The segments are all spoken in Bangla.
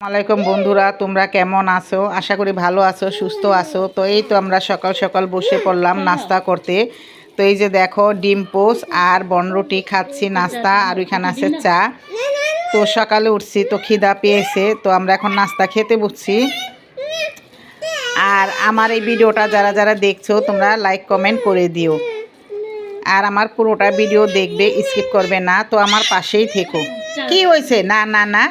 আসসালামাইকুম বন্ধুরা, তোমরা কেমন আছো? আশা করি ভালো আছো, সুস্থ আছো। তো এই তো আমরা সকাল সকাল বসে পড়লাম নাস্তা করতে। তো এই যে দেখো, ডিম পোস্ট আর বনরুটি খাচ্ছি নাস্তা, আর ওইখানে আছে চা। তো সকালে উঠছি, তো খিদা পেয়েছে, তো আমরা এখন নাস্তা খেতে বসছি। আর আমার এই ভিডিওটা যারা যারা দেখছো তোমরা লাইক কমেন্ট করে দিও, আর আমার পুরোটা ভিডিও দেখবে, স্কিপ করবে না। তো আমার পাশেই থেকো। কি হয়েছে? না না না,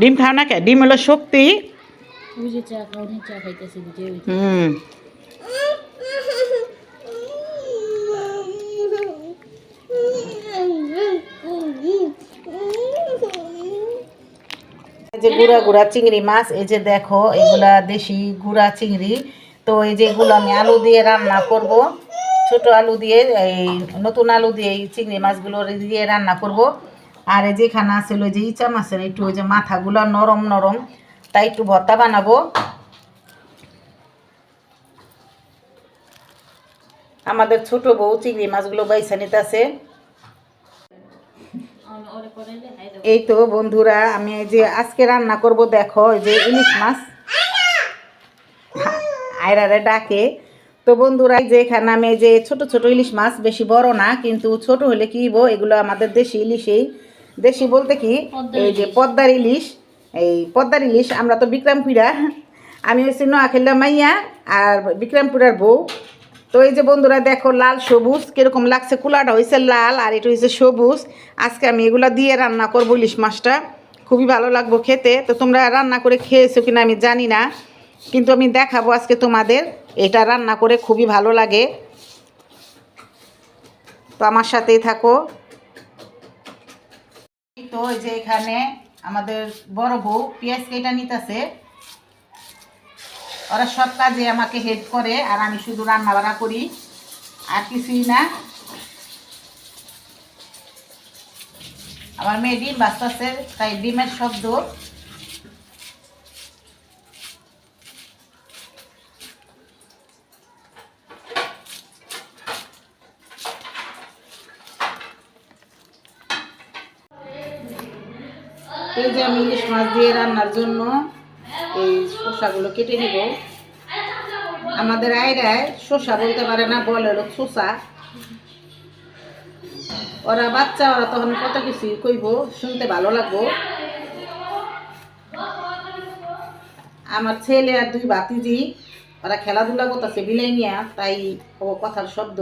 ডিম খাও না কে? ডিম হলো শক্তি। হুম, যে গুড়া গুড়া চিংড়ি মাছ, এই যে দেখো, এগুলা দেশি গুড়া চিংড়ি। তো এই যে এগুলো আমি আলু দিয়ে রান্না করব, ছোট আলু দিয়ে, এই নতুন আলু দিয়ে এই চিংড়ি মাছগুলো দিয়ে রান্না করব। আর এই যেখানে আছে ওই যে ইচা মাছের একটু ওই যে মাথাগুলো নরম নরম, তাই একটু ভর্তা বানাবো। আমাদের ছোট বউ চিংড়ি মাছগুলো বাইসা নিতেছে। এই তো বন্ধুরা, আমি এই যে আজকে রান্না করব, দেখো এই যে ইলিশ মাছ, আয়রারে ডাকে। তো বন্ধুরা, এই যে এখানে আমি এই যে ছোট ছোট ইলিশ মাছ, বেশি বড় না, কিন্তু ছোট হলে কি হইব, এগুলো আমাদের দেশি ইলিশেই। দেশি বলতে কি, এই যে পদ্মার ইলিশ। এই পদ্মার ইলিশ, আমরা তো বিক্রমপুরা, আমি হচ্ছি নোয়াখালীর মাইয়া আর বিক্রমপুরার বউ। তো এই যে বন্ধুরা দেখো, লাল সবুজ কিরকম লাগছে, কুলাটা হয়েছে লাল আর এটা হয়েছে সবুজ। আজকে আমি এগুলা দিয়ে রান্না করবো ইলিশ মাছটা, খুবই ভালো লাগবো খেতে। তো তোমরা রান্না করে খেয়েছো কিনা আমি জানি না, কিন্তু আমি দেখাবো আজকে তোমাদের। এটা রান্না করে খুবই ভালো লাগে, তো আমার সাথেই থাকো। তো এই যে এখানে আমাদের বড় বউ পেঁয়াজ কেটে নিতেছে। ওরা সব কাজে আমাকে হেল্প করে, আর আমি শুধু রান্না বান্না করি, আর কিছুই না। আমার মেয়ে ডিম ভাজতেছে, তাই ডিমের শব্দ। এই যে আমি ইলিশ মাছ দিয়ে রান্নার জন্য এই শসাগুলো কেটে নিব। আমাদের আয়রায় শসা বলতে পারে না, বলে হলো শসা। ওরা বাচ্চা, ওরা তখন কত কিছু কইব, শুনতে ভালো লাগবো। আমার ছেলে আর দুই ভাতিজি, ওরা খেলাধুলা করতেছে বিলাই নিয়া, তাই ও কথার শব্দ।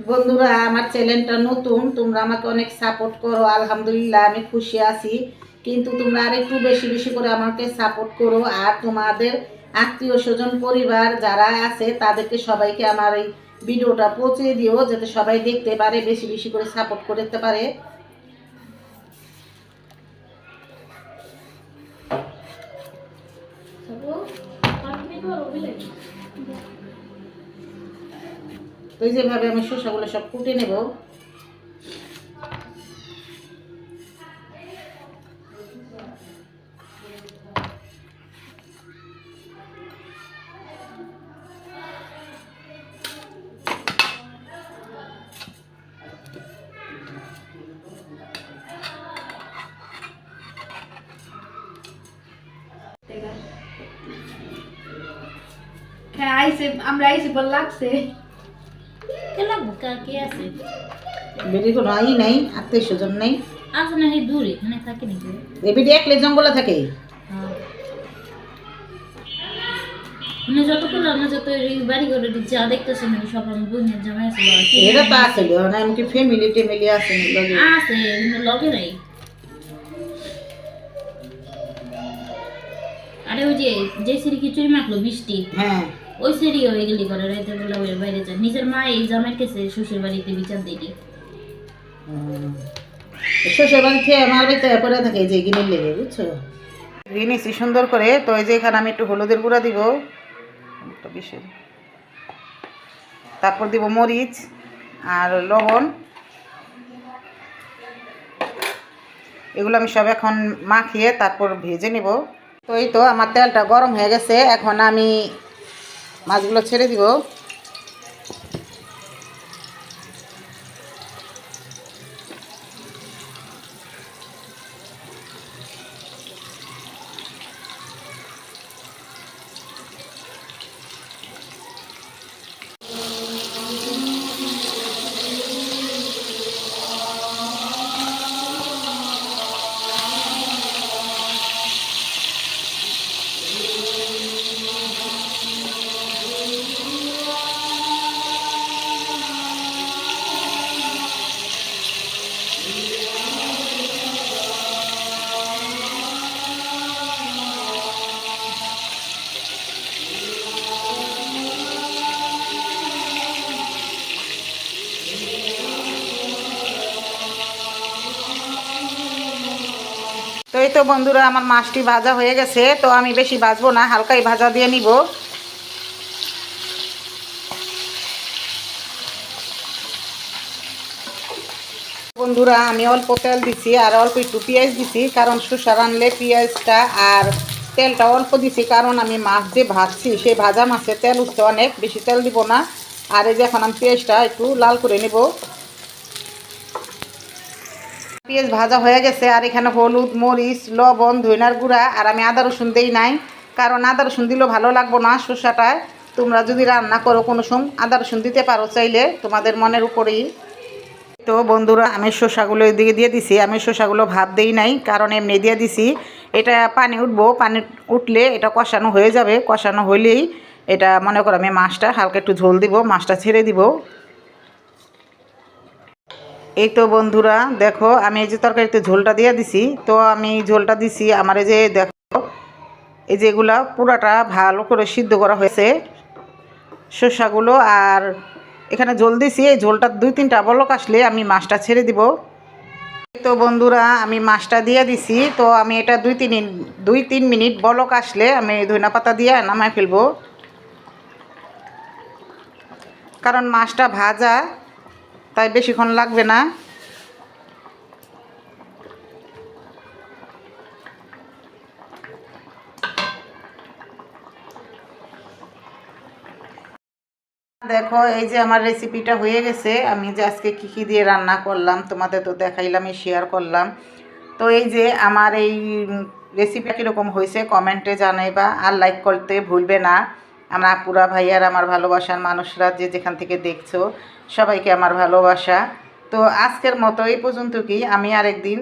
বন্ধুরা, আমার চ্যানেলটা নতুন, তোমরা আমাকে অনেক সাপোর্ট করো, আলহামদুলিল্লাহ আমি খুশি আছি। কিন্তু তোমরা আর একটু বেশি বেশি করে আমাকে সাপোর্ট করো, আর তোমাদের আত্মীয় স্বজন পরিবার যারা আছে তাদেরকে সবাইকে আমার এই ভিডিওটা পৌঁছে দিও, যাতে সবাই দেখতে পারে, বেশি বেশি করে সাপোর্ট করতে পারে। তো এই যেভাবে আমি শসাগুলো সব কুটে নেব। আমরা আইসি বল লাগছে কেলা বুকা কে আছে বেটি কোনো আই নাই, আত্মীয় স্বজন নাই, আছে না, এই দূরে এখানে থাকে নাকি? এ বেটি একলে জঙ্গলে থাকে। মানে যত করলাম না, যত বাড়ি করে যা দেখতেছে না, সব আমার বোনের জামাই আছে। এটা তো আসলে না, এমনকি ফ্যামিলি টেমিলি আছে লগে, আছে কিন্তু লগে নাই। আরে ওই যে সিঁড়ি খিচুড়ি মাখলো বৃষ্টি, হ্যাঁ ওই সিঁড়ি হয়ে গেলি করে রাইতে বেলা ওই বাইরে যায়। নিজের মা এই জামাই কেছে শ্বশুর বাড়িতে বিচার দিই। শ্বশুর বাড়ি থেকে আমার বাড়িতে পরে থাকে যে গিনের লেগে, বুঝছো, গিনেছি সুন্দর করে। তো এই যে এখানে আমি একটু হলুদের গুঁড়া দিব, তারপর দিব মরিচ আর লবণ। এগুলো আমি সব এখন মাখিয়ে তারপর ভেজে নেব। তো এই তো আমার তেলটা গরম হয়ে গেছে, এখন আমি মাছগুলো ছেড়ে দিব। এই তো বন্ধুরা আমার মাছটি ভাজা হয়ে গেছে, তো আমি বেশি ভাজবো না, হালকাই ভাজা দিয়ে নিব। বন্ধুরা আমি অল্প তেল দিছি আর অল্প একটু পেঁয়াজ দিছি, কারণ শসা রানলে পেঁয়াজটা আর তেলটা অল্প দিছি, কারণ আমি মাছ যে ভাজছি সেই ভাজা মাছে তেল উঠছে অনেক, বেশি তেল দিব না। আর এই যে এখন আমি পেঁয়াজটা একটু লাল করে নেব। পেঁয়াজ ভাজা হয়ে গেছে, আর এখানে হলুদ, মরিচ, লবণ, ধইনার গুঁড়া, আর আমি আদা রসুন দেই নাই, কারণ আদা রসুন দিলেও ভালো লাগবো না শসাটায়। তোমরা যদি রান্না করো কোনো সময় আদা রসুন দিতে পারো চাইলে, তোমাদের মনের উপরেই। তো বন্ধুরা আমি শসাগুলো এদিকে দিয়ে দিছি, আমি শসাগুলো ভাপ দেই নাই, কারণ এমনি দিয়ে দিছি। এটা পানি উঠবো, পানি উঠলে এটা কষানো হয়ে যাবে, কষানো হইলেই এটা মনে করো আমি মাছটা হালকা একটু ঝোল দিব, মাছটা ছেড়ে দিব। এই তো বন্ধুরা দেখো আমি এই যে তরকারিতে ঝোলটা দিয়ে দিছি, তো আমি ঝোলটা দিছি আমার এই যে দেখো এই যে এগুলা পুরাটা ভালো করে সিদ্ধ করা হয়েছে শসাগুলো। আর এখানে ঝোল দিছি, এই ঝোলটা 2-3টা বলক আসলে আমি মাছটা ছেড়ে দিব। তো বন্ধুরা আমি মাছটা দিয়ে দিছি, তো আমি এটা 2-3 মিনিট বলক আসলে আমি ধনিয়া পাতা দিয়ে নামায় ফেলবো, কারণ মাছটা ভাজা তাই বেশিক্ষণ লাগবে না। দেখো এই যে আমার রেসিপিটা হয়ে গেছে, আমি যে আজকে কী কী দিয়ে রান্না করলাম তোমাদের তো দেখাইলাম, শেয়ার করলাম। তো এই যে আমার এই রেসিপিটা কীরকম হয়েছে কমেন্টে জানাইবা, আর লাইক করতে ভুলবে না। আমার আপুরা ভাইয়ার, আমার ভালোবাসার মানুষরা যে যেখান থেকে দেখছো সবাইকে আমার ভালোবাসা। তো আজকের মতো এই পর্যন্ত, কি আমি আরেকদিন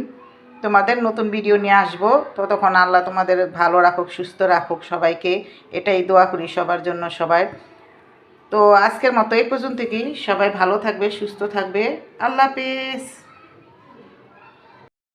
তোমাদের নতুন ভিডিও নিয়ে আসবো। তো তখন আল্লাহ তোমাদের ভালো রাখুক, সুস্থ রাখুক সবাইকে, এটাই দোয়া করি সবার জন্য সবাই। তো আজকের মতো এই পর্যন্ত, কি সবাই ভালো থাকবে, সুস্থ থাকবে। আল্লাহ হাফেজ।